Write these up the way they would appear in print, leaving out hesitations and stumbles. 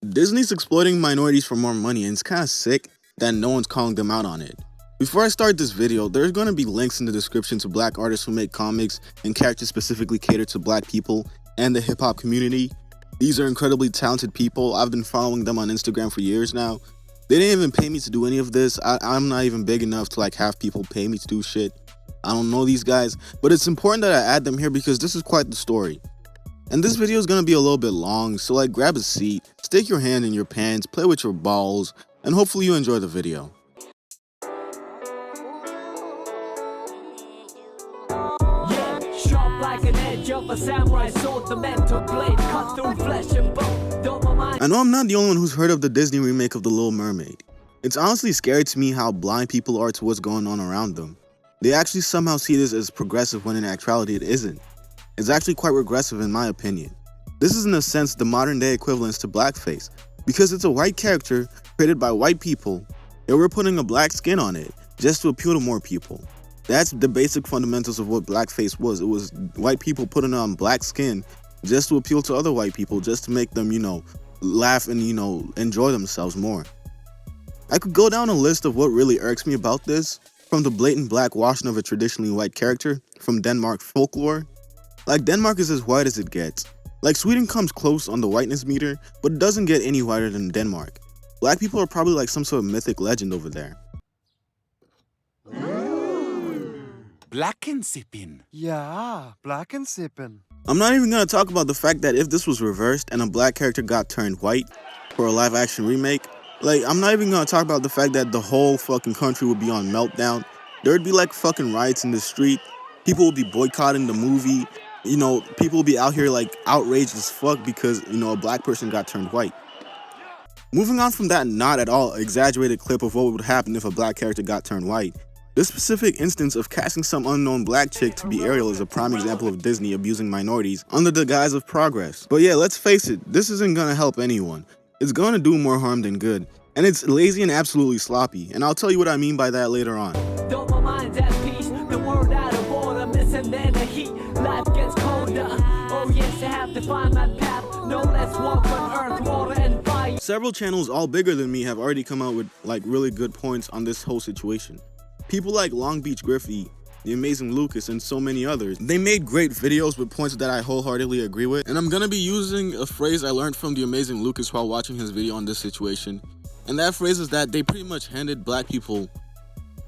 Disney's exploiting minorities for more money, and it's kinda sick that no one's calling them out on it. Before I start this video, there's gonna be links in the description to black artists who make comics and characters specifically catered to black people and the hip-hop community. These are incredibly talented people. I've been following them on Instagram for years now. They didn't even pay me to do any of this. I'm not even big enough to have people pay me to do shit. I don't know these guys, but it's important that I add them here because this is quite the story. And this video is gonna be a little bit long, so grab a seat, stick your hand in your pants, play with your balls, and hopefully you enjoy the video. I know I'm not the only one who's heard of the Disney remake of The Little Mermaid. It's honestly scary to me how blind people are to what's going on around them. They actually somehow see this as progressive when in actuality it isn't. It's actually quite regressive in my opinion. This is in a sense the modern day equivalence to blackface, because it's a white character created by white people and we're putting a black skin on it just to appeal to more people. That's the basic fundamentals of what blackface was. It was white people putting on black skin just to appeal to other white people, just to make them, laugh and, enjoy themselves more. I could go down a list of what really irks me about this, from the blatant blackwashing of a traditionally white character from Denmark folklore. Denmark is as white as it gets. Sweden comes close on the whiteness meter, but it doesn't get any whiter than Denmark. Black people are probably some sort of mythic legend over there. Blackensippen. Yeah, Blackensippen. I'm not even gonna talk about the fact that if this was reversed and a black character got turned white for a live action remake, I'm not even gonna talk about the fact that the whole fucking country would be on meltdown. There would be fucking riots in the street. People would be boycotting the movie. People will be out here outraged as fuck because, a black person got turned white. Moving on from that not at all exaggerated clip of what would happen if a black character got turned white, this specific instance of casting some unknown black chick to be Ariel is a prime example of Disney abusing minorities under the guise of progress. But yeah, let's face it, this isn't gonna help anyone. It's gonna do more harm than good. And it's lazy and absolutely sloppy, and I'll tell you what I mean by that later on. Though my mind's at peace, the word out of order, missing then the heat, life gets colder. Oh yes, I have to find my path, no less walk on earth, water and fire. Several channels all bigger than me have already come out with really good points on this whole situation. People like Long Beach Griffey, The Amazing Lucas, and so many others. They made great videos with points that I wholeheartedly agree with, and I'm gonna be using a phrase I learned from The Amazing Lucas while watching his video on this situation. And that phrase is that they pretty much handed black people,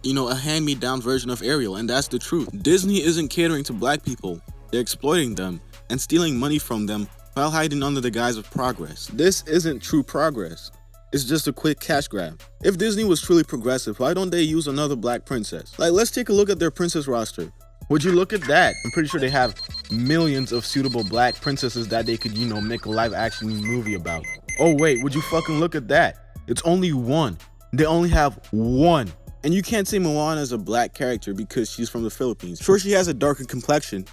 a hand-me-down version of Ariel, and that's the truth. Disney isn't catering to black people. They're exploiting them and stealing money from them while hiding under the guise of progress. This isn't true progress. It's just a quick cash grab. If Disney was truly progressive, why don't they use another black princess? Let's take a look at their princess roster. Would you look at that? I'm pretty sure they have millions of suitable black princesses that they could, make a live action movie about. Oh wait, would you fucking look at that? It's only one. They only have one. And you can't say Moana is a black character because she's from the Philippines. Sure, she has a darker complexion,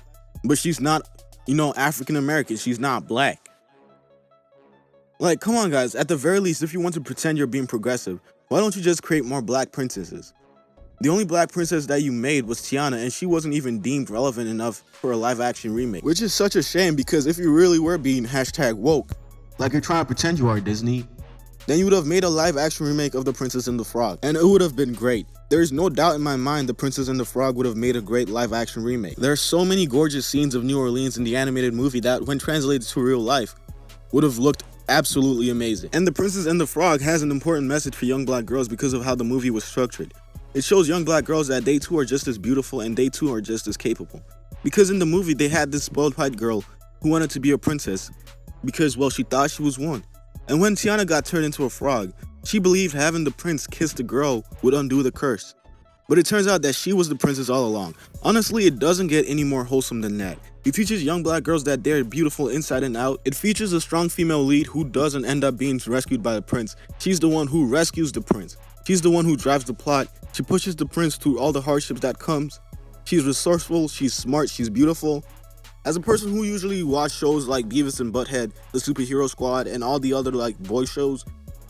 but she's not, African American. She's not black. Come on guys, at the very least, if you want to pretend you're being progressive, why don't you just create more black princesses? The only black princess that you made was Tiana, and she wasn't even deemed relevant enough for a live action remake. Which is such a shame, because if you really were being #woke, like you're trying to pretend you are, Disney, then you would have made a live action remake of The Princess and the Frog, and it would have been great. There is no doubt in my mind The Princess and the Frog would have made a great live action remake. There are so many gorgeous scenes of New Orleans in the animated movie that, when translated to real life, would have looked absolutely amazing. And The Princess and the Frog has an important message for young black girls because of how the movie was structured. It shows young black girls that they too are just as beautiful and they too are just as capable. Because in the movie they had this spoiled white girl who wanted to be a princess because, well, she thought she was one. And when Tiana got turned into a frog, she believed having the prince kiss the girl would undo the curse. But it turns out that she was the princess all along. Honestly, it doesn't get any more wholesome than that. It teaches young black girls that they're beautiful inside and out. It features a strong female lead who doesn't end up being rescued by the prince. She's the one who rescues the prince. She's the one who drives the plot. She pushes the prince through all the hardships that comes. She's resourceful, she's smart, she's beautiful. As a person who usually watch shows like Beavis and Butthead, The Superhero Squad, and all the other boy shows,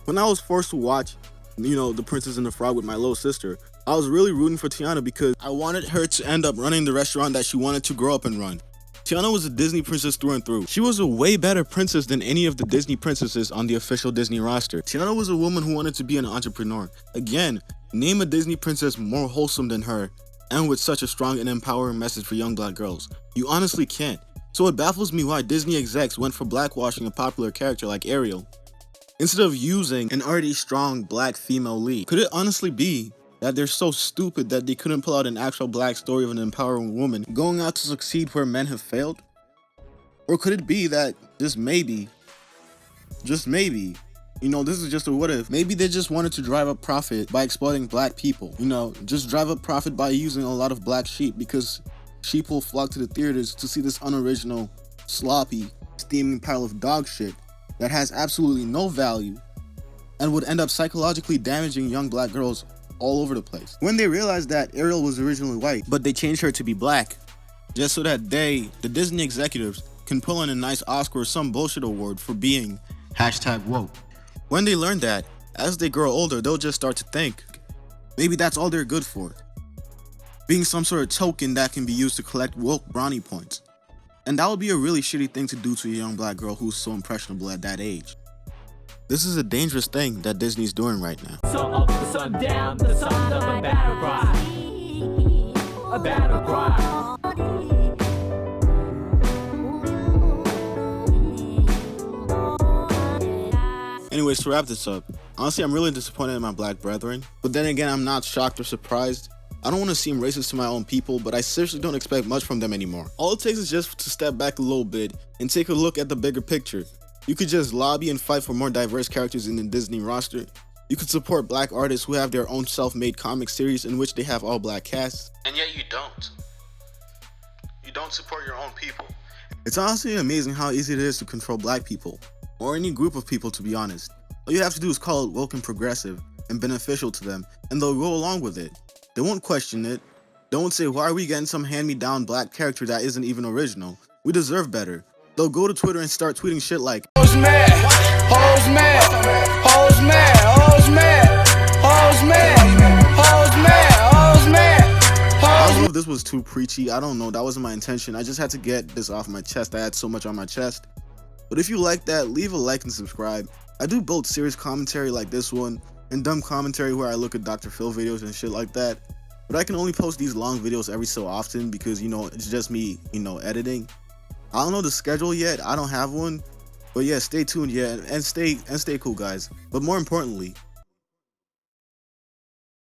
when I was forced to watch, The Princess and the Frog with my little sister, I was really rooting for Tiana because I wanted her to end up running the restaurant that she wanted to grow up and run. Tiana was a Disney princess through and through. She was a way better princess than any of the Disney princesses on the official Disney roster. Tiana was a woman who wanted to be an entrepreneur. Again, name a Disney princess more wholesome than her and with such a strong and empowering message for young black girls. You honestly can't. So it baffles me why Disney execs went for blackwashing a popular character like Ariel instead of using an already strong black female lead. Could it honestly be that they're so stupid that they couldn't pull out an actual black story of an empowering woman going out to succeed where men have failed? Or could it be that just maybe, this is just a what if, maybe they just wanted to drive up profit by exploiting black people, just drive up profit by using a lot of black sheep because sheep will flock to the theaters to see this unoriginal, sloppy, steaming pile of dog shit that has absolutely no value and would end up psychologically damaging young black girls all over the place. When they realized that Ariel was originally white, but they changed her to be black, just so that they, the Disney executives, can pull in a nice Oscar or some bullshit award for being #woke. When they learn that, as they grow older, they'll just start to think, maybe that's all they're good for. Being some sort of token that can be used to collect woke brownie points. And that would be a really shitty thing to do to a young black girl who's so impressionable at that age. This is a dangerous thing that Disney's doing right now. Sun up, the sun down, the sound of a battle cry. A battle cry. Anyways, to wrap this up, honestly, I'm really disappointed in my black brethren. But then again, I'm not shocked or surprised. I don't want to seem racist to my own people, but I seriously don't expect much from them anymore. All it takes is just to step back a little bit and take a look at the bigger picture. You could just lobby and fight for more diverse characters in the Disney roster. You could support black artists who have their own self-made comic series in which they have all black casts. And yet you don't. You don't support your own people. It's honestly amazing how easy it is to control black people, or any group of people, to be honest. All you have to do is call it woke and progressive and beneficial to them, and they'll go along with it. They won't question it. They won't say, why are we getting some hand-me-down black character that isn't even original? We deserve better. They'll go to Twitter and start tweeting shit like, Hoes mad, hoes mad, hoes mad, hoes mad, hoes mad, hoes mad, hoes mad. I don't know if this was too preachy. I don't know. That wasn't my intention. I just had to get this off my chest. I had so much on my chest. But if you like that, leave a like and subscribe. I do both serious commentary like this one and dumb commentary where I look at Dr. Phil videos and shit like that. But I can only post these long videos every so often because, it's just me, editing. I don't know the schedule yet. I don't have one. But yeah, stay tuned, and stay cool, guys. But more importantly,